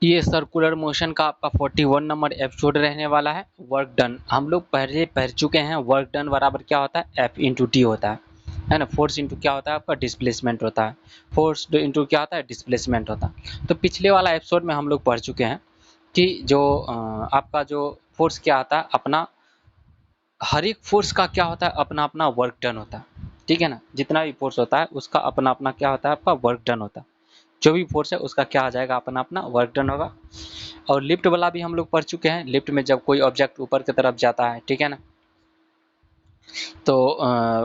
ये circular motion का आपका 41 नंबर एपिसोड रहने वाला है। वर्क डन हम लोग पहले पढ़ चुके हैं। वर्क डन बराबर क्या होता है, एफ इंटू टी होता है ना। फोर्स इंटू क्या होता है आपका, डिस्प्लेसमेंट होता है। फोर्स इंटू क्या होता है, डिस्प्लेसमेंट होता है। तो पिछले वाला एपिसोड में हम लोग पढ़ चुके हैं कि जो आपका जो फोर्स क्या आता है अपना, हर एक फोर्स का क्या होता है अपना अपना वर्क डन होता है, ठीक है ना। जितना भी फोर्स होता है उसका अपना अपना क्या होता है, आपका वर्क डन होता है। जो भी फोर्स है उसका क्या आ जाएगा, अपना अपना वर्क डन होगा। और लिफ्ट वाला भी हम लोग पढ़ चुके हैं। लिफ्ट में जब कोई ऑब्जेक्ट ऊपर की तरफ जाता है, ठीक है ना, तो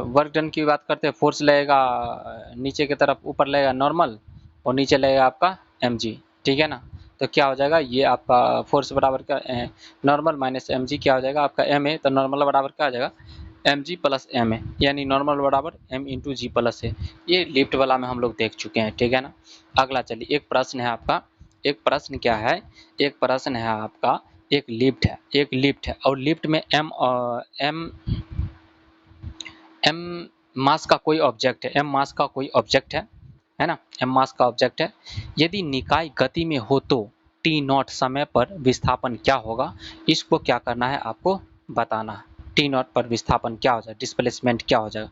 वर्क डन की बात करते हैं। फोर्स लगेगा नीचे की तरफ, ऊपर लगेगा नॉर्मल और नीचे लगेगा आपका एम जी, ठीक है ना। तो क्या हो जाएगा, ये आपका फोर्स बराबर का नॉर्मल माइनस एम जी क्या हो जाएगा आपका एम ए, तो नॉर्मल बराबर क्या हो जाएगा M G plus M A, यानी नॉर्मल बराबर M into G plus A. ये लिफ्ट वाला में हम लोग देख चुके हैं, ठीक है ना। अगला चलिए, एक प्रश्न है आपका। एक प्रश्न क्या है, एक प्रश्न है आपका, एक लिफ्ट है, एक लिफ्ट है और लिफ्ट में एम मास का कोई ऑब्जेक्ट है, एम मास का कोई ऑब्जेक्ट है ना, एम मास का ऑब्जेक्ट है। यदि निकाय गति में हो तो टी नॉट समय पर विस्थापन क्या होगा, इसको क्या करना है आपको बताना है। टी नॉट पर विस्थापन क्या हो जाएगा, डिस्प्लेसमेंट क्या हो जाएगा।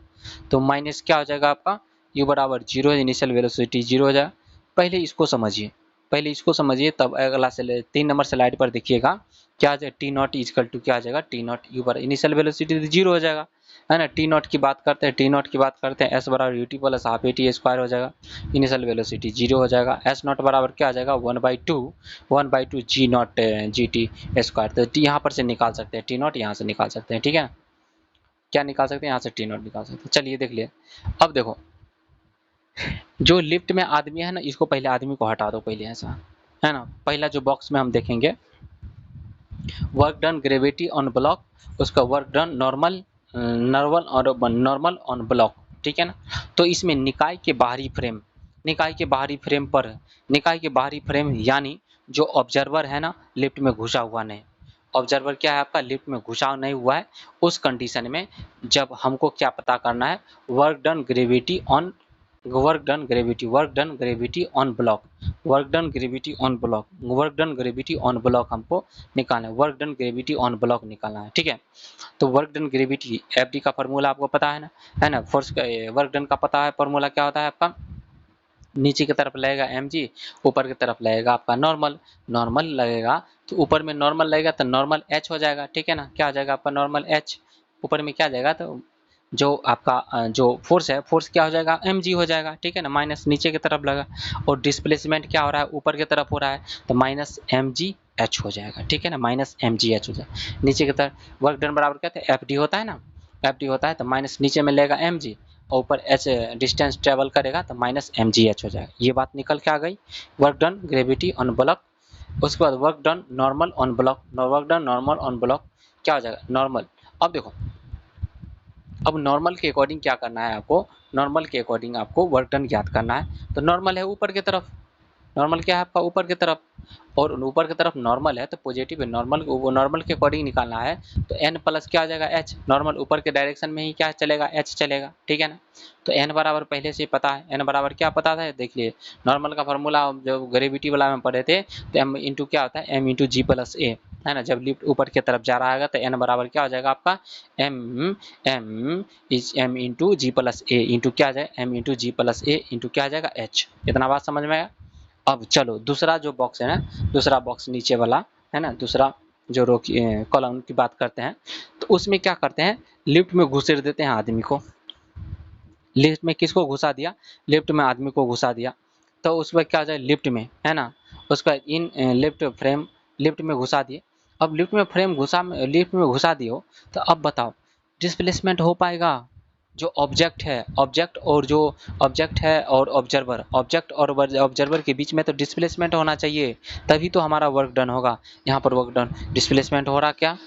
तो माइनस क्या हो जाएगा आपका, यू बराबर जीरो, इनिशियल वेलोसिटी जीरो हो जाएगा। पहले इसको समझिए, पहले इसको समझिए, तब अगला से 3 नंबर स्लाइड पर देखिएगा क्या आ जाएगा, टी नॉट इजकल टू क्या आ जाएगा, टी नॉट यू पर इनिशियल वेलोसिटी जीरो हो जाएगा, है ना। टी नॉट की बात करते हैं, टी नॉट की बात करते हैं, एस बराबर U T plus half A T square हो जाएगा। इनिशियल वेलोसिटी जीरो हो जाएगा। एस नॉट बराबर क्या आ जाएगा, 1/2 जी नॉट जी टी स्क्वायर। तो टी यहाँ पर से निकाल सकते हैं, टी नॉट यहाँ से निकाल सकते हैं, ठीक है। क्या निकाल सकते हैं, यहाँ से टी नॉट निकाल सकते हैं। चलिए देख लिए। अब देखो, जो लिफ्ट में आदमी है ना, इसको पहले आदमी को हटा दो पहले, ऐसा है ना। पहला जो बॉक्स में हम देखेंगे, work done gravity on block, उसका वर्क डन नॉर्मल नॉर्मल और नॉर्मल ऑन ब्लॉक, ठीक है ना। तो इसमें निकाय के बाहरी फ्रेम, निकाय के बाहरी फ्रेम पर, निकाय के बाहरी फ्रेम यानी जो ऑब्जर्वर है ना लिफ्ट में घुसा हुआ नहीं, ऑब्जर्वर क्या है आपका लिफ्ट में घुसा नहीं हुआ है, उस कंडीशन में जब हमको क्या पता करना है, work done gravity on, work done gravity, work done gravity on block, work done gravity on block, work done gravity on block हमको निकालना है, work done gravity on block निकालना है, ठीक है। तो work done gravity F D का formula आपको पता है ना। फोर्स का वर्क डन का पता है, फॉर्मूला क्या होता है आपका, नीचे की तरफ लगेगा एम जी, ऊपर की तरफ लगेगा आपका नॉर्मल, नॉर्मल लगेगा तो ऊपर में नॉर्मल लगेगा तो नॉर्मल एच हो जाएगा, ठीक है ना। क्या आ जाएगा आपका नॉर्मल एच, ऊपर में क्या आ जाएगा, तो जो आपका जो फोर्स है, फोर्स क्या हो जाएगा एम जी हो जाएगा, ठीक है ना, माइनस नीचे की तरफ लगा। और डिस्प्लेसमेंट क्या हो रहा है, ऊपर की तरफ हो रहा है, तो माइनस एम जी एच हो जाएगा, ठीक है ना, माइनस एम जी एच हो जाएगा नीचे की तरफ। वर्क डन बराबर क्या है, एफ डी होता है ना, एफ डी होता है तो माइनस नीचे में लेगा एम जी और ऊपर एच डिस्टेंस ट्रेवल करेगा तो माइनस एम जी एच हो जाएगा। ये बात निकल के आ गई, work done gravity on block. उसके बाद work done normal on block, work done normal on block क्या हो जाएगा नॉर्मल। अब देखो, अब नॉर्मल के अकॉर्डिंग क्या करना है आपको, नॉर्मल के अकॉर्डिंग आपको वर्क डन ज्ञात करना है। तो नॉर्मल है ऊपर की तरफ, नॉर्मल क्या है आपका ऊपर की तरफ, और ऊपर की तरफ नॉर्मल है तो पॉजिटिव है, नॉर्मल वो नॉर्मल के अकॉर्डिंग निकालना है। तो एन प्लस क्या आ जाएगा एच, नॉर्मल ऊपर के डायरेक्शन में ही क्या चलेगा, एच चलेगा, ठीक है ना। तो एन बराबर पहले से पता है, एन बराबर क्या पता था देख लिए, नॉर्मल का फॉर्मूला जो ग्रेविटी वाला में पढ़े थे, तो एम इंटू क्या होता है, एम इंटू जी प्लस ए, है ना। जब लिफ्ट ऊपर की तरफ जा रहा है तो एन बराबर क्या हो जाएगा आपका, M M is M into G plus A into क्या आ जाएगा, M into G plus A into क्या आ जाएगा एच। इतना बात समझ में आया। अब चलो दूसरा जो बॉक्स है ना, दूसरा बॉक्स नीचे वाला है ना, दूसरा जो रो की कॉलम की बात करते हैं, तो उसमें क्या करते हैं, लिफ्ट में घुसेड़ देते हैं आदमी को। लिफ्ट में किसको घुसा दिया, लिफ्ट में आदमी को घुसा दिया। तो उसमें क्या हो जाए लिफ्ट में, है ना, उसका इन लिफ्ट फ्रेम लिफ्ट में घुसा दिए। अब लिफ्ट में फ्रेम घुसा, लिफ्ट में घुसा दियो, तो अब बताओ डिस्प्लेसमेंट हो पाएगा। जो ऑब्जेक्ट है, ऑब्जेक्ट और जो ऑब्जेक्ट है और ऑब्जर्वर, ऑब्जेक्ट और ऑब्जर्वर के बीच में तो डिस्प्लेसमेंट होना चाहिए, तभी तो हमारा वर्क डन होगा। यहाँ पर वर्क डन डिस्प्लेसमेंट हो रहा क्या,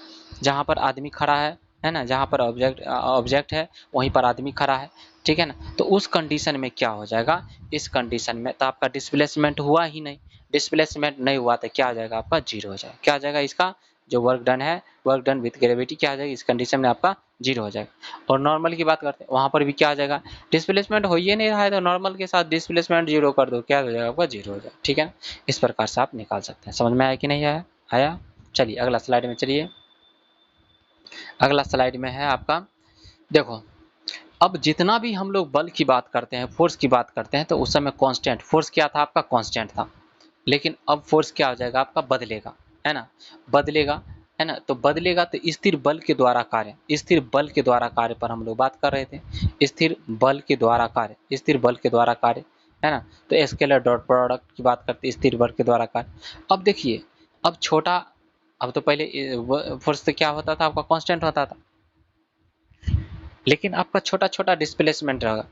जहाँ पर आदमी खड़ा है ना, जहाँ पर ऑब्जेक्ट ऑब्जेक्ट है वहीं पर आदमी खड़ा है, ठीक है ना। तो उस कंडीशन में क्या हो जाएगा, इस कंडीशन में तो आपका डिस्प्लेसमेंट हुआ ही नहीं, डिस्प्लेसमेंट नहीं हुआ तो क्या आ जाएगा आपका जीरो हो जाएगा। क्या आ जाएगा इसका जो वर्क डन है, वर्क डन विथ ग्रेविटी क्या आ जाएगी इस कंडीशन में आपका जीरो हो जाएगा। और नॉर्मल की बात करते हैं, वहाँ पर भी क्या आ जाएगा, डिस्प्लेसमेंट हो ही नहीं रहा है तो नॉर्मल के साथ डिस्प्लेसमेंट जीरो कर दो, क्या हो जाएगा आपका, जीरो हो जाएगा। ठीक है, इस प्रकार से आप निकाल सकते हैं। समझ में आया कि नहीं आया? आया। चलिए अगला स्लाइड में चलिए। अगला स्लाइड में है आपका, देखो अब जितना भी हम लोग बल की बात करते हैं, फोर्स की बात करते हैं, तो उस समय कांस्टेंट फोर्स क्या था आपका, कांस्टेंट था। लेकिन अब फोर्स क्या हो जाएगा आपका, बदलेगा, है ना, बदलेगा, है ना। तो बदलेगा तो स्थिर बल के द्वारा कार्य, स्थिर बल के द्वारा कार्य पर हम लोग बात कर रहे थे, स्थिर बल के द्वारा कार्य, स्थिर बल के द्वारा कार्य, है ना। तो स्केलर डॉट प्रोडक्ट की बात करते हैं, स्थिर बल के द्वारा कार्य। अब देखिए, अब छोटा, अब तो पहले फोर्स से क्या होता था आपका, कांस्टेंट होता था, लेकिन आपका छोटा छोटा डिस्प्लेसमेंट रहेगा,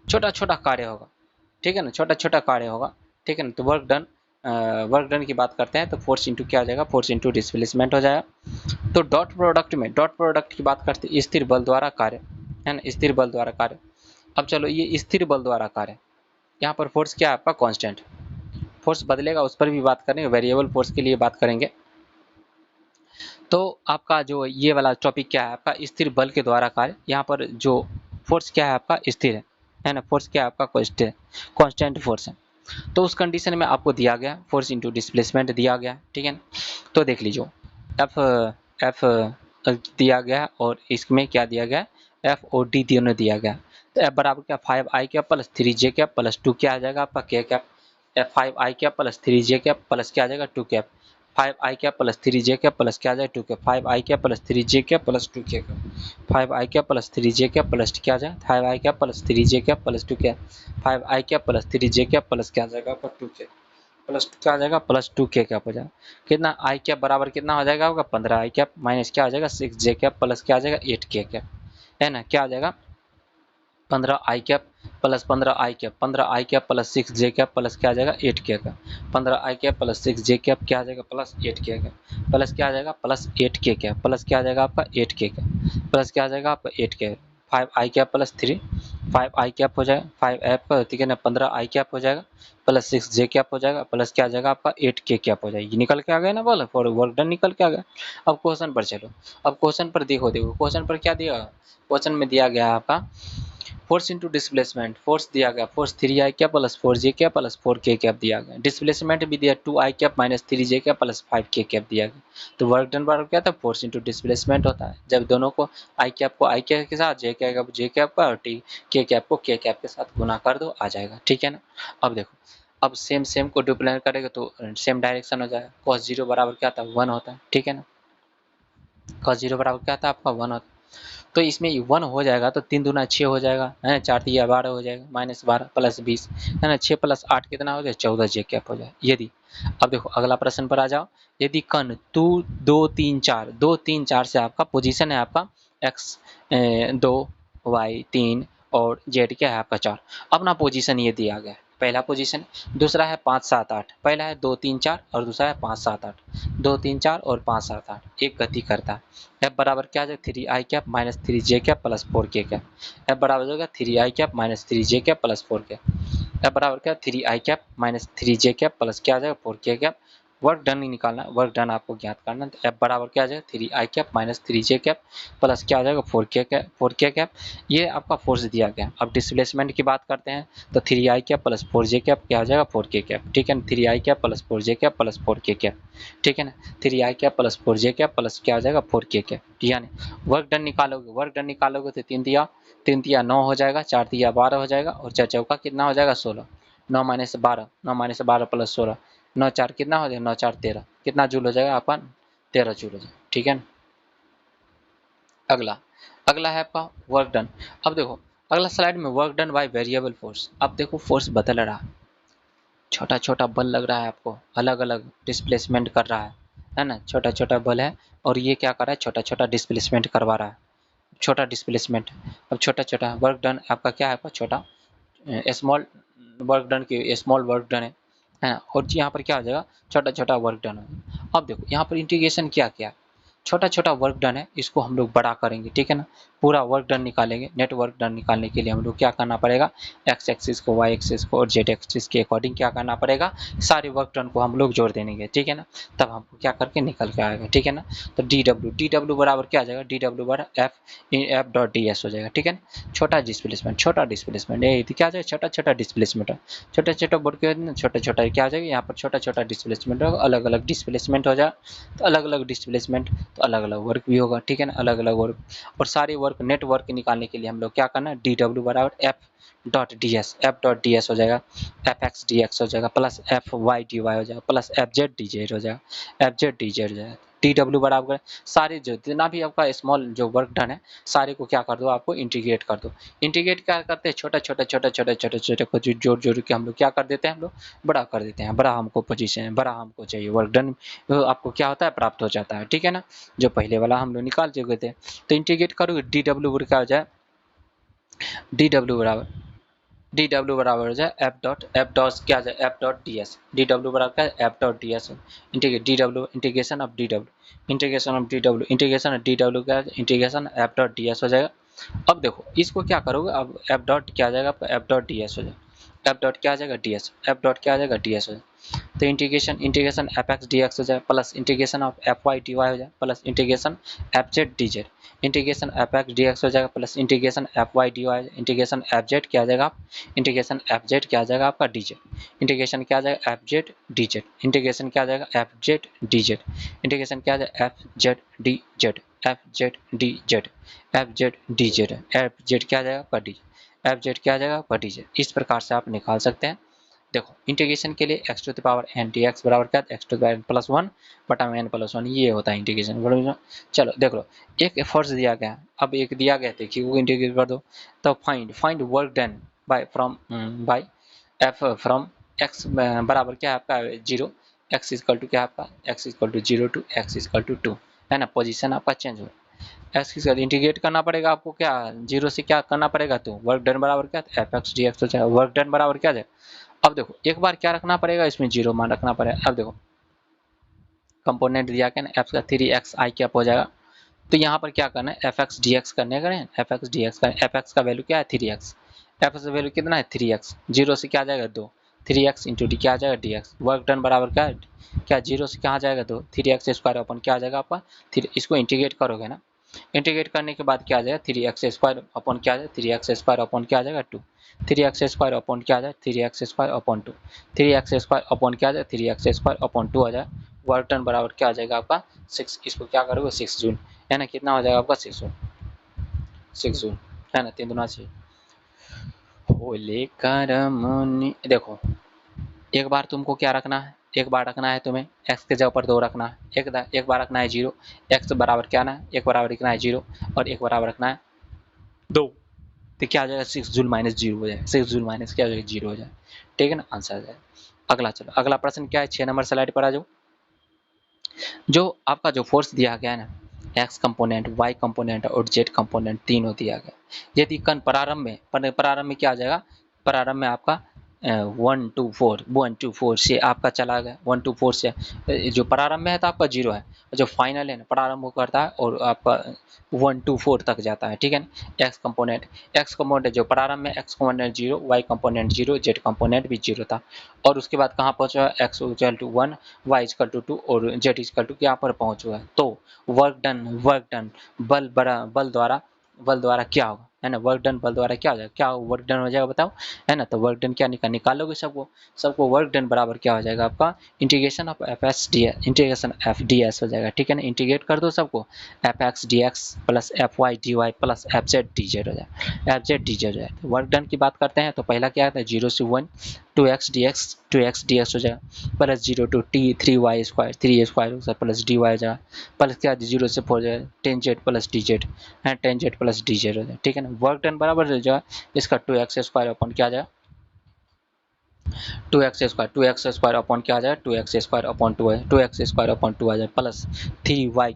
छोटा छोटा कार्य होगा, ठीक है ना, छोटा छोटा कार्य होगा, ठीक है ना। तो वर्क डन की बात करते हैं तो फोर्स इंटू क्या हो जाएगा, फोर्स इंटू डिस्प्लेसमेंट हो जाएगा। तो डॉट प्रोडक्ट में, डॉट प्रोडक्ट की बात करते हैं, स्थिर बल द्वारा कार्य, है ना, स्थिर बल द्वारा कार्य। अब चलो ये स्थिर बल द्वारा कार्य, यहाँ पर फोर्स क्या है आपका, कांस्टेंट, फोर्स बदलेगा उस पर भी बात करेंगे, वेरिएबल फोर्स के लिए बात करेंगे। तो आपका जो ये वाला टॉपिक क्या है आपका, स्थिर बल के द्वारा कार्य, यहाँ पर जो फोर्स क्या है आपका, स्थिर है ना, फोर्स क्या है आपका, कांस्टेंट फोर्स है। तो उस कंडीशन में आपको दिया गया फोर्स इंटू डिस्प्लेसमेंट दिया गया, ठीक है ना। तो देख लीजिए, एफ एफ दिया गया और इसमें क्या दिया गया, एफ और डी दोनों दिया गया। तो एफ बराबर क्या, 5i cap plus 3j cap plus 2 क्या आ जाएगा आपका, के cap. F 5i cap plus 3j cap plus क्या आ जाएगा, 2 cap. 5i cap plus 3j cap plus क्या आ जाएगा, 2 cap. 5i cap plus 3j cap plus 2 cap. 5i cap plus 3j cap plus क्या आ जाएगा, 5i cap plus 3j cap plus 2 cap. 5i cap plus 3j cap plus क्या आ जाएगा आपका, 2 कैप प्लस क्या आ जाएगा, प्लस 2 के कैप हो जाएगा। कितना, आई कैप बराबर कितना हो जाएगा आपका, 15 आई कैप माइनस क्या आ जाएगा, 6 जे कैप प्लस क्या आ जाएगा, 8 के कैप, है ना। क्या आ जाएगा, 15 आई कैप प्लस 15 आई कैप, 15 आई कैप प्लस 6 जे कैप प्लस क्या आ जाएगा, 8 के कैप। 15 आई कैप प्लस 6 जे कैप क्या आ जाएगा, प्लस 8 के कैप प्लस क्या आ जाएगा, प्लस 8 के कैप प्लस क्या आ जाएगा आपका, 8 के कैप प्लस क्या आ जाएगा आपका, 8 के। 5 आई कैप प्लस 3, 5 आई कैप हो जाएगा, 5 एफ का, ठीक है ना, 15 आई कैप हो जाएगा प्लस 6 जे कैप हो जाएगा प्लस क्या आ जाएगा आपका, 8 के कैप हो जाएगी। निकल के आ गया ना, बोला फॉर वर्क डन निकल के आ गया। अब क्वेश्चन पर चलो, अब क्वेश्चन पर देखो, क्वेश्चन पर क्या दिया, क्वेश्चन में दिया गया आपका फोर्स इंटू डिस्प्लेसमेंट, फोर्स दिया गया, force 3i cap plus 4j cap plus 4k cap दिया गया, डिस्प्लेसमेंट भी दिया 2i cap minus 3j cap plus 5k cap दिया गया। तो वर्क डन बराबर क्या था, फोर्स इंटू डिस्प्लेसमेंट होता है जब दोनों को i कैप को i कैप के साथ, j कैप का और k कैप को k कैप के साथ गुना कर दो, आ जाएगा, ठीक है ना। अब देखो, अब सेम सेम को डुप्लीकेट करेगा तो सेम डायरेक्शन हो जाएगा, cos 0 बराबर क्या था, 1 होता है, ठीक है ना। cos 0 बराबर क्या था आपका, 1 होता है। तो इसमें 1 हो जाएगा तो 3 दूना 6 हो जाएगा, है ना, 4 3 12 हो जाएगा, माइनस 12 प्लस 20, है ना, 6 प्लस 8 कितना हो जाए, 14 जे कैप हो जाए यदि। अब देखो अगला प्रश्न पर आ जाओ, यदि कण 2 3 4 से आपका पोजीशन है आपका x 2 y 3 और z क्या है आपका 4। अपना पोजीशन ये दिया गया है, पहला पोजीशन, दूसरा है 5 7 8, पहला है 2 3 4 और दूसरा है 5 7 8, 2 3 4 और 5 7 8 एक गति करता है। एफ बराबर क्या है, 3i cap minus 3j cap plus 4k cap. F बराबर होगा 3i cap minus 3j cap plus 4k। F बराबर क्या, 3i cap minus 3j cap plus क्या आ जाएगा, 4k कैप। वर्क डन नहीं निकालना, वर्क डन आपको ज्ञात करना। तो एफ बराबर क्या आ जाएगा, 3i cap minus 3j cap plus क्या आ जाएगा, 4k कैप। ये आपका फोर्स दिया गया। अब डिस्प्लेसमेंट की बात करते हैं तो 3i cap plus 4j cap क्या आ जाएगा, 4k कैप, ठीक है ना। 3i cap plus 4j cap plus 4k cap, ठीक है ना। 3i cap plus 4j cap plus क्या आ जाएगा, 4k कैप, यानी वर्क डन निकालोगे, वर्क डन निकालोगे तो 3 तिया 9 हो जाएगा, 4 तिया 12 हो जाएगा और 4 चौका कितना हो जाएगा, 16। 9 माइनस 12, 9 माइनस 12 प्लस 16, 9 4 कितना हो जाएगा, 9 4 13, कितना जूल हो जाएगा आपका, 13 जूल हो जाएगा, ठीक है ना। अगला, अगला है आपका वर्क डन। अब देखो अगला स्लाइड में work done by variable force. अब देखो फोर्स बदल रहा, छोटा छोटा बल लग रहा है आपको, अलग अलग डिस्प्लेसमेंट कर रहा है ना, छोटा छोटा बल है और ये क्या कर रहा है, छोटा छोटा डिस्प्लेसमेंट करवा रहा है, छोटा डिस्प्लेसमेंट। अब छोटा छोटा वर्क डन आपका क्या है, आपका छोटा स्मॉल वर्क डन की स्मॉल वर्क डन है ना, और यहाँ पर क्या हो जाएगा, छोटा छोटा वर्क डन। अब देखो यहाँ पर इंटीग्रेशन क्या क्या, छोटा छोटा वर्क डन है इसको हम लोग बड़ा करेंगे, ठीक है ना। पूरा वर्क डन निकालेंगे। नेट वर्क डन निकालने के लिए हम लोग क्या करना पड़ेगा, एक्स एक्सिस को, वाई एक्सिस को और जेड एक्सिस के अकॉर्डिंग क्या करना पड़ेगा, सारे वर्क डन को हम लोग जोड़ देंगे, ठीक है ना। तब हमको क्या करके निकल के आएगा, ठीक है ना। तो डी डब्ल्यू बराबर क्या आ जाएगा, डी डब्ल्यू बराबर एफ डॉट डी एस हो जाएगा, ठीक है ना। छोटा डिस्प्लेसमेंट ये क्या आ जाएगा, छोटा छोटा डिस्प्लेसमेंट, छोटा छोटा बोर्ड के छोटा छोटा क्या आ जाएगा, यहाँ पर छोटा छोटा डिस्प्लेसमेंट होगा, अलग अलग डिस्प्लेसमेंट हो जाए तो अलग अलग डिस्प्लेसमेंट तो अलग अलग वर्क भी होगा, ठीक है ना, अलग अलग वर्क। और सारे वर्क नेट वर्क निकालने के लिए हम लोग क्या करना है, डी डब्ल्यू बराबर एफ डॉट डी एस हो जाएगा, एफ एक्स डी एक्स हो जाएगा plus F Y D Y हो जाएगा plus F Z D Z हो जाएगा, एफ जेड डी जेड हो जाएगा। डी डब्ल्यू बराबर सारे जो जितना भी आपका स्मॉल जो वर्क डन है सारे को क्या कर दो, आपको इंटीग्रेट कर दो। इंटीग्रेट क्या करते हैं, छोटा छोटा छोटा छोटा छोटे छोटे को जोड़ जोड़ के हम लोग क्या कर देते हैं, हम लोग बड़ा कर देते हैं। बड़ा हमको पोजीशन, बड़ा हमको चाहिए वर्क डन आपको क्या होता है, प्राप्त हो जाता है, ठीक है ना। जो पहले वाला हम लोग निकाल चुके थे, तो इंटीग्रेट करोगे डी डब्ल्यू क्या हो जाए, डी डब्ल्यू बराबर हो जाए एफ डॉट क्या हो जाए, F dot D S, D W बराबर क्या है, F dot D S integrate D W integration of D W integration of D W integration of D W क्या है, integration F dot D S हो जाएगा। अब देखो इसको क्या करोगे, अब एफ डॉट क्या आ जाएगा, एफ डॉट डी एस हो जाएगा, एफ डॉट क्या आ जाएगा डी एस, एफ डॉट क्या आ जाएगा डी एस हो जाएगा। तो integration F X D X हो जाए plus integration of F Y D Y हो जाए plus integration F Z D Z, integration F X D X हो जाएगा plus integration F Y D Y, integration F Z क्या आ जाएगा, integration F Z क्या आ जाएगा आपका डी जेड, इंटीग्रेशन क्या आ जाएगा F Z D Z, integration क्या आ जाएगा F Z D Z, integration क्या आ जाएगा F Z D Z, F Z D Z, F Z D Z, F Z क्या आ जाएगा आपका डी, एफ जेड क्या आ जाएगा आपका डी जेड। इस प्रकार से आप निकाल सकते हैं। देखो इंटीग्रेशन के लिए X to the power N D X बराबर क्या, X to the power N plus one बटा में एन प्लस वन, ये होता है इंटीग्रेशन। चलो देख लो, एक फोर्स दिया गया, अब एक दिया गया, देखिए वो इंटीग्रेट कर दो। तो find work done bye from by F from x बराबर क्या है आपका जीरो, एक्स इजकल टू क्या है आपका, X equal to zero to X equal to two, है ना। पोजीशन आपका चेंज हो, एक्स की इंटीग्रेट करना पड़ेगा आपको, क्या जीरो से क्या करना पड़ेगा, तो वर्क डन बराबर क्या, एफ एक्स डी एक्स हो जाएगा, वर्क डन बराबर क्या जाए। अब देखो एक बार क्या रखना पड़ेगा, इसमें जीरो मान रखना पड़ेगा। अब देखो कंपोनेंट दिया क्या ना, एफ का 3x आई कैप हो जाएगा। तो यहाँ पर क्या करना है, एफ एक्स डी एक्स करने करें, एफ एक्स डी एक्स करें, एफ एक्स का वैल्यू क्या है 3x, एफ एक्स का वैल्यू कितना है 3x, जीरो से क्या आ जाएगा 2, 3x इंटू डी क्या आ जाएगा dx, वर्क डन बराबर क्या है, क्या जीरो से कहाँ जाएगा 2, 3x स्क्वायर अपन क्या आ जाएगा आपका, इसको इंटीग्रेट करोगे ना, इंटीग्रेट करने के बाद क्या आ जाएगा 3x स्क्वायर अपन क्या आ जाएगा, 3x स्क्वायर अपन क्या आ जाएगा 2, 3x स्क्वायर अपन क्या आ जाए 3x स्क्वायर अपन 2, 3x स्क्वायर अपन क्या आ जाए 3x स्क्वायर अपन 2 आ जाए। वर्क डन बराबर क्या आ जाएगा आपका 6, इसको क्या करोगे 6 जूल, है ना, कितना हो जाएगा आपका 6 जूल, 6 जूल, है ना, 3 दूना 6 हो लेकर मुनि। देखो एक बार तुमको क्या रखना है, एक बार रखना है तुम्हें x के जगह पर 2 रखना है, एक बार रखना है 0, x बराबर क्या ना है, एक बराबर रखना है 0 और एक बराबर रखना है 2, तो क्या आ जाएगा 6 जूल माइनस 0 हो जाएगा, 6 जूल माइनस क्या हो जाएगा 0 हो जाएगा, ठीक है ना, आंसर आ जाएगा। अगला चलो, अगला प्रश्न क्या है, 6 नंबर स्लाइड पर आ जाओ। जो आपका जो फोर्स दिया गया है ना, एक्स कंपोनेंट, वाई कंपोनेंट और जेड कंपोनेंट तीनों दिया गया, यदि कण प्रारंभ में क्या आ जाएगा, प्रारंभ में आपका 1 2 4 से आपका चला गया, 1 2 4 से जो प्रारंभ में है तो आपका 0 है, जो फाइनल है ना प्रारंभ हो करता है और आपका 1 2 4 तक जाता है, ठीक है ना। एक्स कंपोनेंट जो प्रारंभ में X component 0, Y component 0, Z component भी 0 था और उसके बाद कहाँ पहुंचा, X equal to 1, Y equal to 2 और जेड इक्वल टू यहाँ पर पहुंच हुआ है। तो वर्क डन बल द्वारा क्या होगा, है ना, वर्क डन बल द्वारा क्या हो जाएगा, क्या वर्क डन हो जाएगा बताओ, है ना। तो वर्क डन क्या निकालोगे सबको वर्क डन बराबर क्या हो जाएगा आपका integration of F S D S, integration F D S हो जाएगा, ठीक है ना। इंटीग्रेट कर दो सबको, F X D X plus F Y D Y plus F Z D Z हो जाएगा, एफ जेड डी जेड हो जाएगा। वर्क डन की बात करते हैं तो पहला क्या आता है 0 से 1, 2x dx हो जाएगा plus 0 to T 3y square 3 square plus dy हो जाएगा प्लस क्या 0 से 4 जाएगा 10z प्लस dz है, 10z प्लस dz हो जाएगा, ठीक है ना। वर्क डन बराबर हो जाएगा इसका 2x स्क्वायर अपन क्या आ जाएगा 2x स्क्वायर अपन क्या आ जाएगा 2x स्क्वायर अपन 2 है, 2x स्क्वायर अपन 2 आ जाए प्लस 3y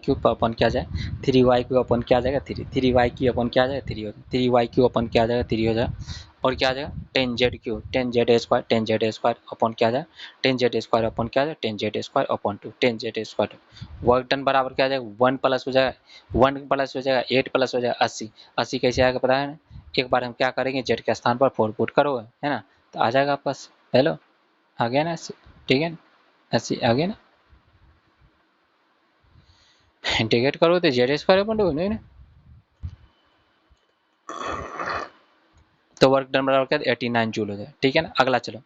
क्यूब अपन क्या जाए 3y क्यूब अपन क्या आ जाएगा 3y क्यूब अपन क्या आ जाएगा 3 हो जाए 3y क्यूब अपन क्या आ जाएगा 3 हो जाए। और क्या आ जाएगा 10z³ 10z² 10z² अपॉन क्या आ जाएगा 10z² अपॉन क्या आ जाएगा 10z² upon 2 10z²। Work done बराबर क्या आ जाएगा 1 प्लस हो जाएगा 1 प्लस हो जाएगा 8 प्लस हो जाएगा 80। 80 कैसे आएगा पता है ना, एक बार हम क्या करेंगे z के स्थान पर 4 पुट करो है ना, तो आ जाएगा आपका हेलो आ गया ना 80, ठीक है ना 80 आ गया ना, इंटीग्रेट करो तो z² अपॉन 2 नहीं ना, तो वर्क डन बराबर क्या 89 जूल हो जाए, ठीक है ना। अगला चलो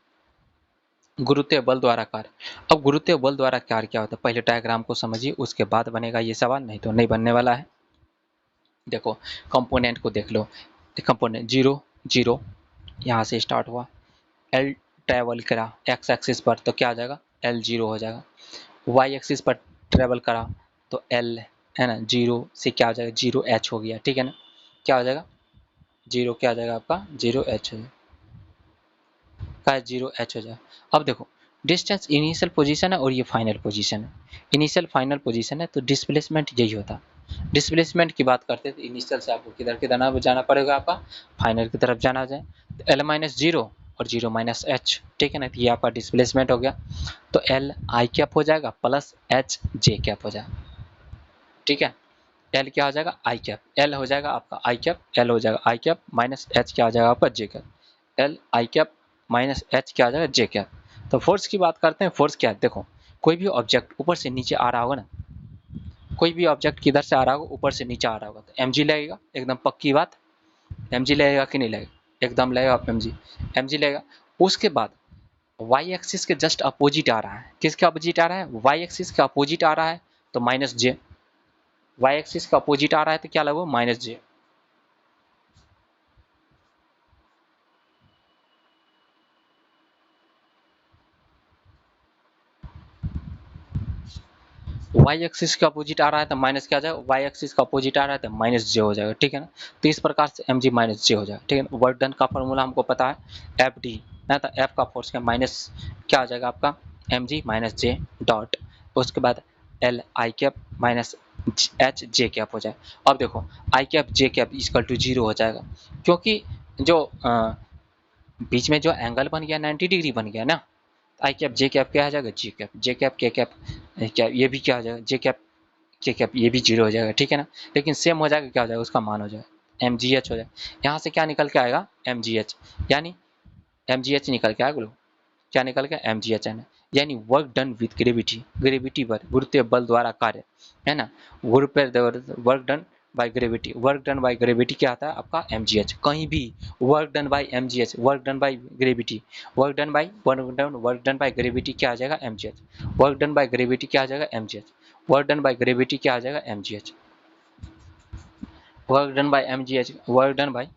गुरुत्वीय बल द्वारा कार्य। अब गुरुत्वीय बल द्वारा कार्य क्या होता है, पहले डायग्राम को समझिए उसके बाद बनेगा ये सवाल, नहीं तो नहीं बनने वाला है। देखो कंपोनेंट को देख लो, कंपोनेंट 0 0 यहाँ से स्टार्ट हुआ, एल ट्रेवल करा एक्स एक्सिस पर तो क्या आ जाएगा एल 0 हो जाएगा, वाई एक्सिस पर ट्रेवल करा तो एल है ना 0 से क्या हो जाएगा 0h हो गया, ठीक है ना, क्या हो जाएगा 0 क्या आ जाएगा आपका 0h हो जाएगा, का 0h हो जाएगा। अब देखो डिस्टेंस इनिशियल पोजीशन है और ये फाइनल पोजीशन है, इनिशियल फाइनल पोजीशन है तो डिस्प्लेसमेंट यही होता है। डिस्प्लेसमेंट की बात करते हैं तो इनिशियल से आपको किधर किधर जाना पड़ेगा, आपका फाइनल की तरफ जाना जाए, तो एल माइनस 0 और 0 माइनस एच, ठीक है ना, तो ये आपका डिस्प्लेसमेंट हो गया, तो एल आई कैप हो जाएगा प्लस एच जे कैप हो जाएगा, ठीक है। एल क्या हो जाएगा आई कैप, एल हो जाएगा आपका आई कैप, एल हो जाएगा आई कैप माइनस एच क्या हो जाएगा आपका J cap, L I cap minus H क्या आ जाएगा जे कैप। तो फोर्स की बात करते हैं, फोर्स क्या है, देखो कोई भी ऑब्जेक्ट ऊपर से नीचे आ रहा होगा ना, कोई भी ऑब्जेक्ट किधर से आ रहा होगा ऊपर से नीचे आ रहा होगा तो एम जी लगेगा, एकदम पक्की बात, एम जी लगेगा कि नहीं लगेगा, एकदम लगेगा एम जी लगेगा। उसके बाद वाई एक्सिस के जस्ट अपोजिट आ रहा है, किसके अपोजिट आ रहा है वाई एक्सिस के अपोजिट आ रहा है तो माइनस जे, वाई एक्सिस का अपोजिट आ रहा है तो क्या लगेगा माइनस जे। वाई एक्सिस का अपोजिट आ रहा है तो माइनस क्या आ जाएगा, वाई एक्सिस का अपोजिट आ रहा है तो माइनस जे हो जाएगा, ठीक है ना। तो इस प्रकार से एम जी माइनस जे हो जाएगा, ठीक है ना। वर्क डन का फॉर्मूला हमको पता है एफ डी ना, तो एफ का फोर्स का माइनस क्या आ जाएगा आपका M G minus J dot, उसके बाद L I cap minus H J cap हो जाए। अब देखो I cap J cap equal to 0 हो जाएगा, क्योंकि जो बीच में जो एंगल बन गया 90 डिग्री बन गया ना, आई कैप जे कैप क्या आ जाएगा जी कैप, जे कैप के कैप क्या ये भी क्या हो जाएगा जे कैप के कैप, ये भी 0 हो जाएगा, ठीक है ना। लेकिन सेम हो जाएगा, क्या हो जाएगा उसका मान हो जाएगा एम जी एच हो जाएगा। यहाँ से क्या निकल के आएगा एम जी एच, यानी एम जी एच निकल के आएगा, क्या निकल के एम जी एच है ना, यानी work done with gravity, gravity पर गुरुत्वीय बल द्वारा कार्य है ना, work done by gravity, work done by gravity क्या आता है आपका एम जी एच, कहीं भी work done by M G H, work done by gravity, work done by gravity क्या आ जाएगा M G H, work done by gravity क्या आ जाएगा M G H, work done by gravity क्या आ जाएगा M G H, work done by M G H, work done by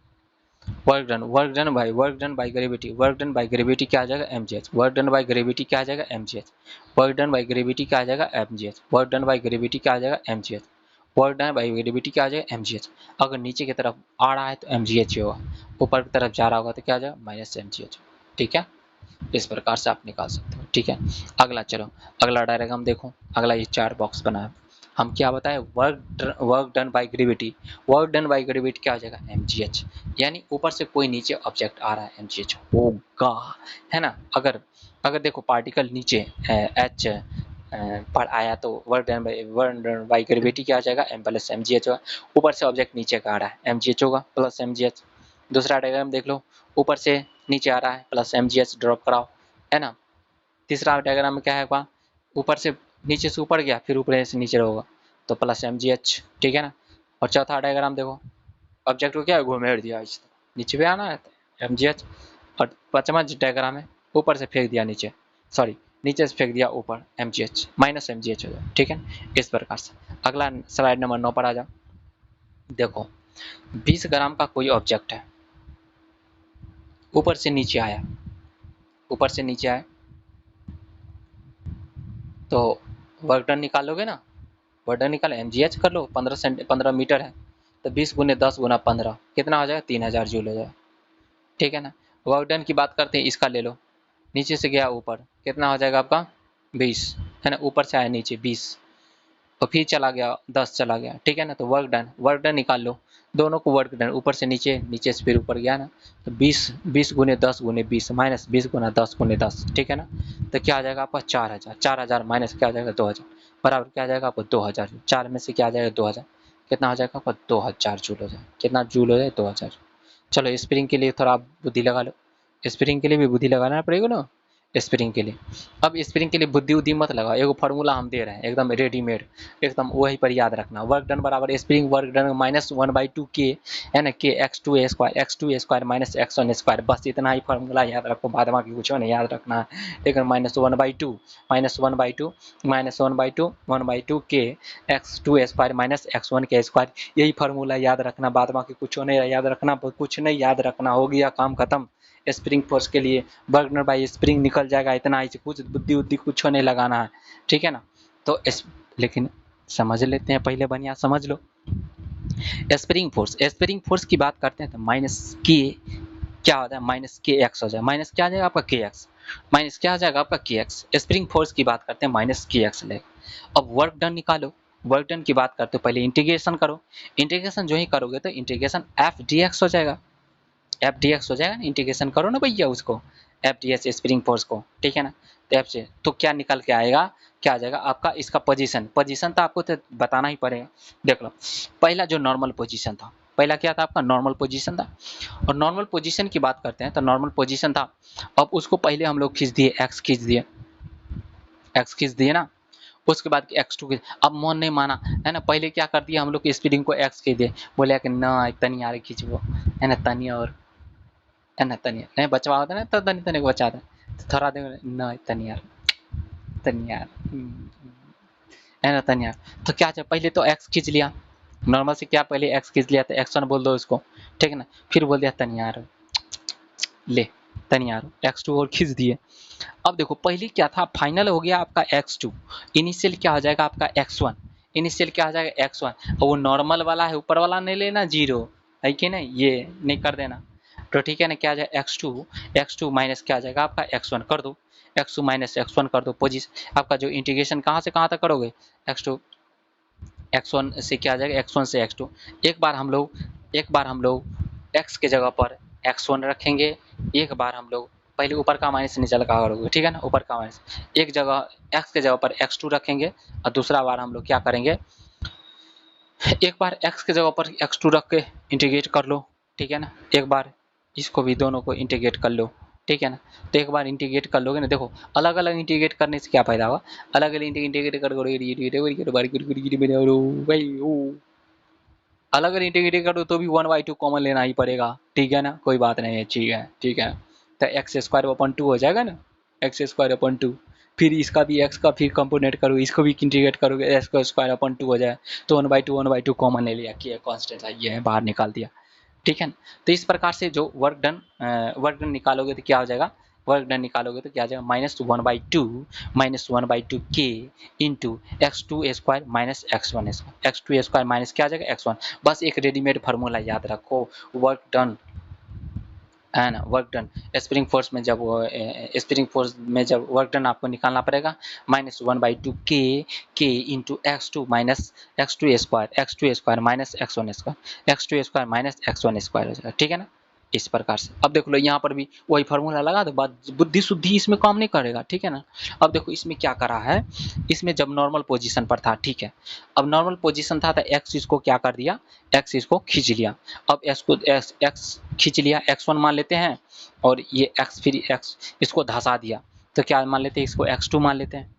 gravity, work done by gravity क्या आ जाएगा M G H, work done by gravity क्या आ जाएगा M G H, work done by gravity क्या आ जाएगा M G H, work done by gravity क्या आ जाएगा M G H, work done by gravity क्या आ जाएगा एम जी एच। अगर नीचे की तरफ आ रहा है तो एम जी एच होगा, ऊपर की तरफ जा रहा होगा तो क्या आ जाएगा माइनस एम जी एच, ठीक है। इस प्रकार से आप निकाल सकते हो, ठीक है। अगला चलो अगला डायग्राम देखो, अगला ये 4 बॉक्स बना है, हम क्या बताए work done by gravity, work done by gravity क्या हो जाएगा एम जी एच, यानी ऊपर से कोई नीचे ऑब्जेक्ट आ रहा है एम जी एच होगा, है ना। अगर अगर देखो पार्टिकल नीचे एच पर आया तो वर्क डन बाय ग्रेविटी क्या आ जाएगा M plus M G H होगा, ऊपर से ऑब्जेक्ट नीचे का आ रहा है एम जी एच होगा प्लस एम जी एच। दूसरा डायग्राम देख लो, ऊपर से नीचे आ रहा है plus M G H drop कराओ, है ना। तीसरा डायग्राम में क्या है वहाँ ऊपर से नीचे से ऊपर गया फिर ऊपर से नीचे होगा तो प्लस एम जी एच, ठीक है ना। और चौथा डायग्राम देखो, ऑब्जेक्ट को क्या घुमेड़ दिया इस नीचे भी आना है एम जी एच, और पांचवा डायग्राम है ऊपर से फेंक दिया नीचे, सॉरी नीचे से फेंक दिया ऊपर M G H minus M G H हो जाए, ठीक है। इस प्रकार से अगला स्लाइड नंबर 9 पर आ जाओ। देखो 20 ग्राम का कोई ऑब्जेक्ट है, ऊपर से नीचे आया, ऊपर से नीचे आया तो वर्क डन निकालोगे ना, वर्क डन निकालो एम जी एच कर लो, 15 मीटर है तो 20 गुने 10 गुना 15 कितना हो जाएगा 3000 जूल हो जाएगा, ठीक है ना। वर्क डन की बात करते हैं, इसका ले लो, नीचे से गया ऊपर कितना हो जाएगा आपका 20, है ना, ऊपर से आया नीचे 20 और फिर चला गया 10 चला गया, ठीक है ना। तो वर्क डन निकाल लो, दोनों को वर्क डन, ऊपर से नीचे, नीचे से फिर ऊपर गया ना, तो 20 गुने 10 गुने 20 माइनस 20 गुना 10 गुने 10, ठीक है ना। तो क्या आ जाएगा आपका 4000, 4000 माइनस क्या आ जाएगा 2000, बराबर क्या आ जाएगा आपको 2000, 4 में से क्या आ जाएगा 2000, कितना हो जाएगा आपका 2000 जूल हो जाए, कितना जूल हो जाए 2000। चलो स्प्रिंग के लिए थोड़ा आप बुद्धि लगा लो, स्प्रिंग के लिए भी बुद्धि लगाना पड़ेगा ना, स्प्रिंग के लिए। अब स्प्रिंग के लिए बुद्धि उद्धि मत लगाओ, एगो फार्मूला हम दे रहे हैं एकदम रेडीमेड, एकदम वही पर याद रखना, वर्क डन बराबर स्प्रिंग वर्क डन माइनस 1/2 के, है ना, के x2 square minus x1 square, बस इतना ही फार्मूला याद रखो, बाद बाकी कुछ नहीं याद रखना है। लेकिन -1/2 के x2 स्क्वायर माइनस x1 के स्क्वायर, यही फार्मूला याद रखना, बाद बाकी कुछ नहीं याद रखना, कुछ नहीं याद रखना, हो गया काम खत्म। स्प्रिंग फोर्स के लिए वर्क डन बाई स्प्रिंग निकल जाएगा, इतना ही, कुछ बुद्धि उद्धि कुछ नहीं लगाना है, ठीक है ना। तो लेकिन समझ लेते हैं पहले, बढ़िया समझ लो। स्प्रिंग फोर्स की बात करते हैं तो माइनस के क्या होता है, माइनस के एक्स हो जाए, माइनस क्या आ जाएगा आपका के एक्स, माइनस क्या आ जाएगा आपका के एक्स। स्प्रिंग फोर्स की बात करते हैं माइनस के एक्स ले। अब वर्क डन निकालो, वर्क डन की बात करते हो पहले इंटीग्रेशन करो, इंटीग्रेशन जो ही करोगे तो इंटीग्रेशन एफ डी एक्स हो जाएगा, एफ डी एक्स हो जाएगा ना, इंटीग्रेशन करो ना भैया उसको, F D x spring force को, ठीक है ना। तो एफ से तो क्या निकल के आएगा, क्या आ जाएगा आपका इसका पोजीशन, पोजीशन तो आपको तो बताना ही पड़ेगा। देख लो पहला जो नॉर्मल पोजीशन था, पहला क्या था आपका नॉर्मल पोजीशन था, और नॉर्मल पोजीशन की बात करते हैं तो नॉर्मल पोजीशन था, अब उसको पहले हम लोग खींच दिए, एक्स खींच दिए, एक्स खींच दिए ना, उसके बाद x2 के, अब मन नहीं माना, है ना, पहले क्या कर दिया हम लोग स्पीडिंग को x खींच दिए, बोले कि ना तनी यार खींचबो, है ना, तनी और, है ना, तनी नहीं बचवा होता ना, तो तनी तनी को बचा दे, तो थोड़ा देर ना तनी यार, तनी यार, है ना, तनी यार। तो क्या चाहिए, पहले तो x खींच लिया, नॉर्मल से क्या पहले x खींच लिया, तो x1 बोल दो उसको, ठीक है ना, फिर बोल दिया तनी यार, ले तनी यार, x2 और खींच दिए। अब देखो पहले क्या था, फाइनल हो गया आपका x2, इनिशियल क्या हो जाएगा आपका x1, इनिशियल क्या हो जाएगा x1, और वो नॉर्मल वाला है ऊपर वाला नहीं लेना, जीरो है कि नहीं, ये नहीं कर देना, तो ठीक है ना, क्या आ जाएगा x2 माइनस क्या आ जाएगा आपका x1 कर दो, x2 माइनस x1 कर दो, पोजिशन आपका जो इंटीग्रेशन कहाँ से कहाँ तक करोगे, x2 x1 से क्या आ जाएगा, x1 से x2, एक बार हम लोग x के जगह पर x1 रखेंगे, एक बार हम लोग पहले ऊपर का माइनस नीचे लगा करोगे, ठीक है ना, ऊपर का माइनस, एक जगह x के जगह पर x2 रखेंगे, और दूसरा बार हम लोग क्या करेंगे, एक बार x के जगह पर x2 रख के इंटीग्रेट कर लो, ठीक है ना, एक बार इसको भी दोनों को इंटीग्रेट कर लो, ठीक है ना। तो एक बार इंटीग्रेट कर लोगे ना, देखो अलग अलग इंटीग्रेट करने से क्या फायदा होगा, अलग अलग इंटीग्रेट कर अलग अलग इंटीग्रेट करो तो भी 1/2 कॉमन लेना ही पड़ेगा, ठीक है ना, कोई बात नहीं है, ठीक है, ठीक है। तो एक्स स्क्वायर अपन 2 हो जाएगा ना, एक्स स्क्वायर अपन 2, फिर इसका भी एक्स का फिर कंपोनेंट करो, इसको भी इंटीग्रेट करोगे, एक्स का स्क्वायर अपन 2 हो जाए, तो 1/2 कॉमन ले लिया, किया कांस्टेंट ये है बाहर निकाल दिया, ठीक है ना। तो इस प्रकार से जो वर्क डन निकालोगे तो क्या हो जाएगा, वर्क डन निकालोगे तो क्या आ जाएगा, -1/2 के into x2 square minus x1 square, x2 square minus क्या आ जाएगा x1, बस एक रेडीमेड फार्मूला याद रखो, वर्क डन है ना, वर्क डन स्प्रिंग फोर्स में जब वर्क डन आपको निकालना पड़ेगा, -1/2 के into x2 square minus x1 square, x2 square minus x1 square हो जाएगा, ठीक है ना, इस प्रकार से। अब देख लो यहाँ पर भी वही फार्मूला लगा दो, बात बुद्धि शुद्धि इसमें काम नहीं करेगा, ठीक है ना। अब देखो इसमें क्या करा है, इसमें जब नॉर्मल पोजीशन पर था, ठीक है, अब नॉर्मल पोजीशन था तो x इसको क्या कर दिया, x इसको खींच लिया, अब x खींच लिया, x1 मान लेते हैं, और ये x फिर x इसको धसा दिया, तो क्या मान लेते हैं, इसको x2 मान लेते हैं,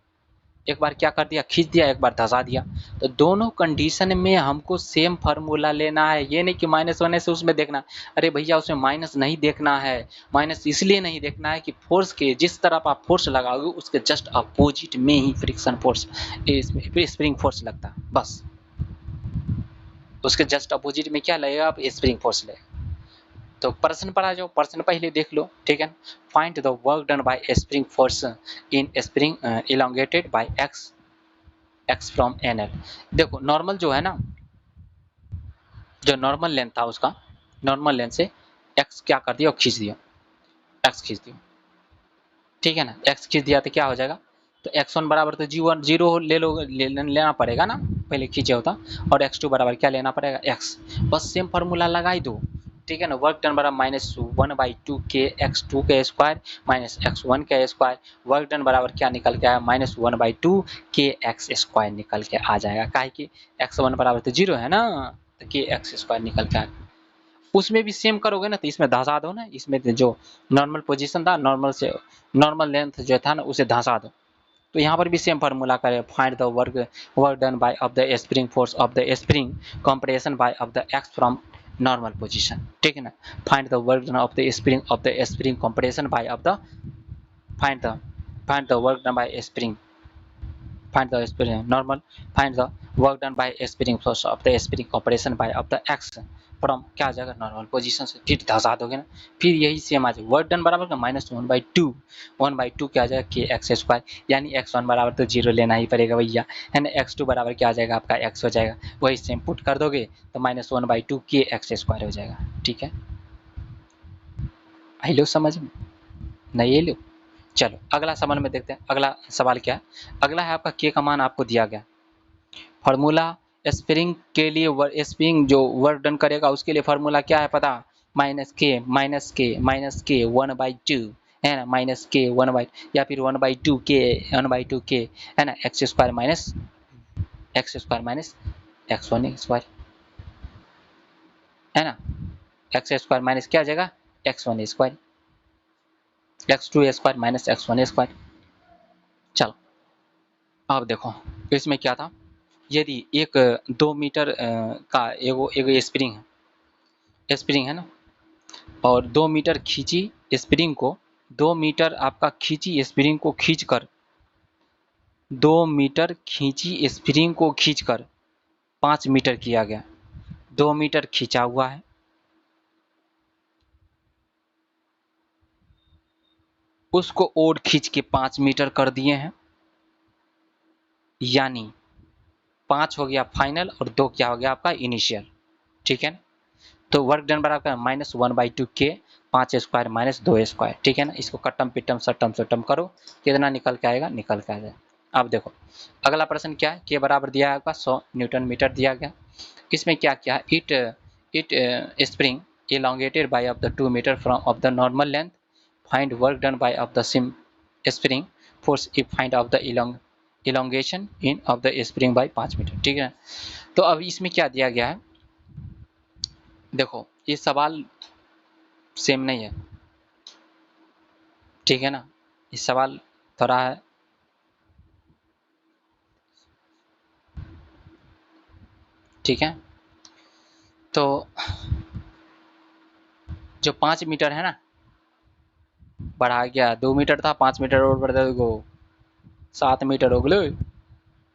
एक बार क्या कर दिया, खींच दिया, एक बार धसा दिया, तो दोनों कंडीशन में हमको सेम फार्मूला लेना है, ये नहीं कि -1 से उसमें देखना, अरे भैया उसमें माइनस नहीं देखना है, माइनस इसलिए नहीं देखना है कि फोर्स के जिस तरफ आप फोर्स लगाओगे उसके जस्ट अपोजिट में ही फ्रिक्शन फोर्स, स्प्रिंग फोर्स लगता है, बस उसके जस्ट अपोजिट में क्या लगेगा, आप स्प्रिंग फोर्स लगेगा। तो प्रश्न पर आ जाओ, प्रश्न पहले देख लो, ठीक है, find the work done by spring force in spring elongated by X from N L. देखो नॉर्मल जो है ना, जो नॉर्मल लेंथ था उसका, नॉर्मल लेंथ से एक्स क्या कर दिया, खींच दिया, एक्स खींच दिया, ठीक है ना, एक्स खींच दिया तो क्या हो जाएगा, तो x1 बराबर तो जीरो लेना पड़ेगा ना, पहले खींचे होता, और x2 बराबर क्या लेना पड़ेगा, x। बस सेम फार्मूला लगाई दो, ठीक है ना। वर्क डन बराबर -1/2 के x2 का स्क्वायर माइनस x1 का स्क्वायर, वर्क डन बराबर क्या निकल के आया, -1/2 के x स्क्वायर निकल के आ जाएगा। काहे कि x1 बराबर तो 0 है ना, तो के x स्क्वायर निकल के आएगा। उसमें भी सेम करोगे ना, तो इसमें धंसा दो ना, इसमें जो नॉर्मल पोजीशन था, नॉर्मल लेंथ जो था ना, उसे धंसा दो। तो यहाँ पर भी सेम फार्मूला करें, find the work done by of the spring force of the spring compression by of the X from normal position, ठीक है ना। Find the work done of the spring compression by of the find the work done by spring find the spring normal find the work done by spring force of the spring compression by of the x from क्या आ जाएगा, normal position से, फिर धसा दोगे ना, फिर यही same आ जाएगा। वर्क डन बराबर का -1/2 क्या आ जाएगा, के एक्स स्क्वायर, यानी x1 बराबर तो 0 लेना ही पड़ेगा भैया, है ना। x2 बराबर क्या आ जाएगा आपका, x हो जाएगा, वही सेम पुट कर दोगे तो -1/2 के एक्स स्क्वायर हो जाएगा, ठीक है। आई लो समझ में, नहीं ये लो। चलो अगला सवाल में देखते हैं, अगला सवाल क्या है। अगला है आपका के का मान आपको दिया गया, फार्मूला स्प्रिंग के लिए, स्प्रिंग जो वर्क डन करेगा उसके लिए फार्मूला क्या है पता, -k 1/2 है ना, -k 1/, या फिर 1/2 के है ना, x square minus x1 square है ना, एक्स स्क्वायर माइनस क्या आ जाएगा, x1 square, x2 square minus x1 square. चलो अब देखो इसमें क्या था, यदि एक 2 मीटर का एगो स्प्रिंग है ना, और 2 मीटर खींची स्प्रिंग को, 2 मीटर आपका खींची स्प्रिंग को खींचकर 2 मीटर खींची स्प्रिंग को खींचकर 5 मीटर किया गया। 2 मीटर खींचा हुआ है, उसको और खींच के 5 मीटर कर दिए हैं, यानी 5 हो गया फाइनल और 2 क्या हो गया आपका इनिशियल, ठीक है ना। तो वर्क डन बराबर -1/2 के 5 स्क्वायर माइनस 2 स्क्वायर, ठीक है ना। इसको कट्टम पिट्टम सट्टम सट्टम करो, कितना निकल के आएगा, निकल के आ जाए। अब देखो अगला प्रश्न क्या है, के बराबर दिया है आपका 100 न्यूटन मीटर दिया गया। इसमें क्या क्या, it spring elongated by of the 2 meter from of the normal length, find work done by of the spring force if find of the elongation in of the spring by 5 metre, ठीक है। तो अब इसमें क्या दिया गया है, देखो ये सवाल सेम नहीं है, ठीक है ना, ये सवाल थोड़ा है, ठीक है। तो जो 5 मीटर है ना, बढ़ा गया, 2 मीटर था, 5 मीटर और बढ़ देखो 7 मीटर हो गए।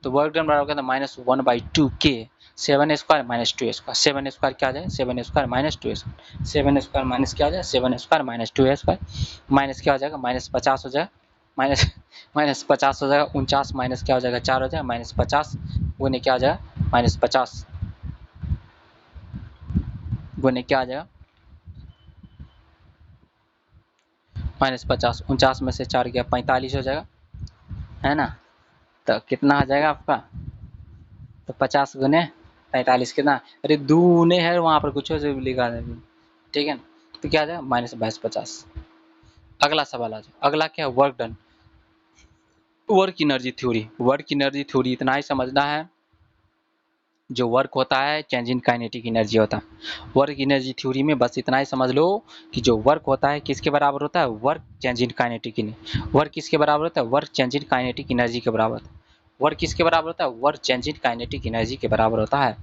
तो वर्क डन बराबर कहता है -1/2 के 7 स्क्वायर माइनस 2 स्क्वायर, 7 स्क्वायर क्या आ जाए, 7 square minus 2 square, 7 square minus क्या आ जाए, 7 स्क्वायर माइनस 2 स्क्वायर, माइनस क्या हो जाएगा, -50 हो जाएगा, -50 हो जाएगा, 49 माइनस क्या हो जाएगा, 4 हो जाएगा, -50 गुने क्या आ जाएगा, -50 गुने क्या आ जाएगा, -50, 49 में से 4 गया 45 हो जाएगा, है ना। तो कितना आ जाएगा आपका, तो 50 गुने 45 कितना, अरे दूने है वहाँ पर कुछ से लिखा है, ठीक है ना। तो क्या आ जाएगा, -2250। अगला सवाल आ जाए, अगला क्या है, work done, work energy theory इतना ही समझना है, जो वर्क होता है चेंज इन काइनेटिक एनर्जी होता है। वर्क एनर्जी थ्योरी में बस इतना ही समझ लो कि जो वर्क होता है किसके बराबर होता है, work change in kinetic energy. Work किसके बराबर होता है, work change in kinetic energy के बराबर होता है। वर्क किसके बराबर होता है, work change in kinetic energy के बराबर होता है।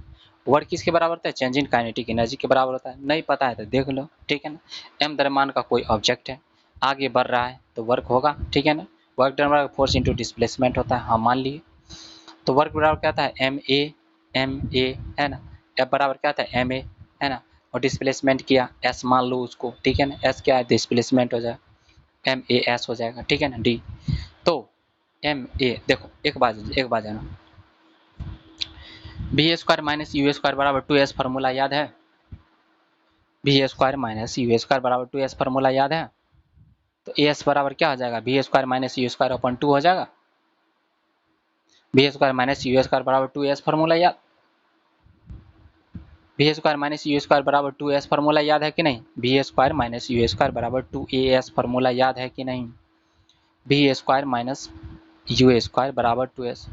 वर्क किसके बराबर होता है, चेंज इन काइनेटिक एनर्जी के बराबर होता है। नहीं पता है तो देख लो, ठीक है ना। एम द्रव्यमान का कोई ऑब्जेक्ट है, आगे बढ़ रहा है तो वर्क होगा, ठीक है ना। वर्क डन बराबर फोर्स इंटू डिस्प्लेसमेंट होता है, हाँ मान लिए। तो वर्क बराबर क्या था, एम ए है ना, एफ बराबर क्या था, एम ए है ना, और डिस्प्लेसमेंट किया एस मान लो उसको, ठीक है ना। एस क्या है, डिस्प्लेसमेंट हो जाएगा, एम ए एस हो जाएगा, ठीक है ना, डी। तो एम ए देखो एक बार जाना, B square minus U square बराबर 2s फार्मूला याद है, B square minus U square बराबर 2s फार्मूला याद है। तो ए एस बराबर क्या हो जाएगा, B square minus U square अपन 2 हो जाएगा, B square minus U square बराबर 2s फार्मूला याद, B square minus U square बराबर 2s फार्मूला याद है कि नहीं, B square minus U square बराबर 2as फार्मूला याद है कि नहीं, B square minus U square बराबर 2s।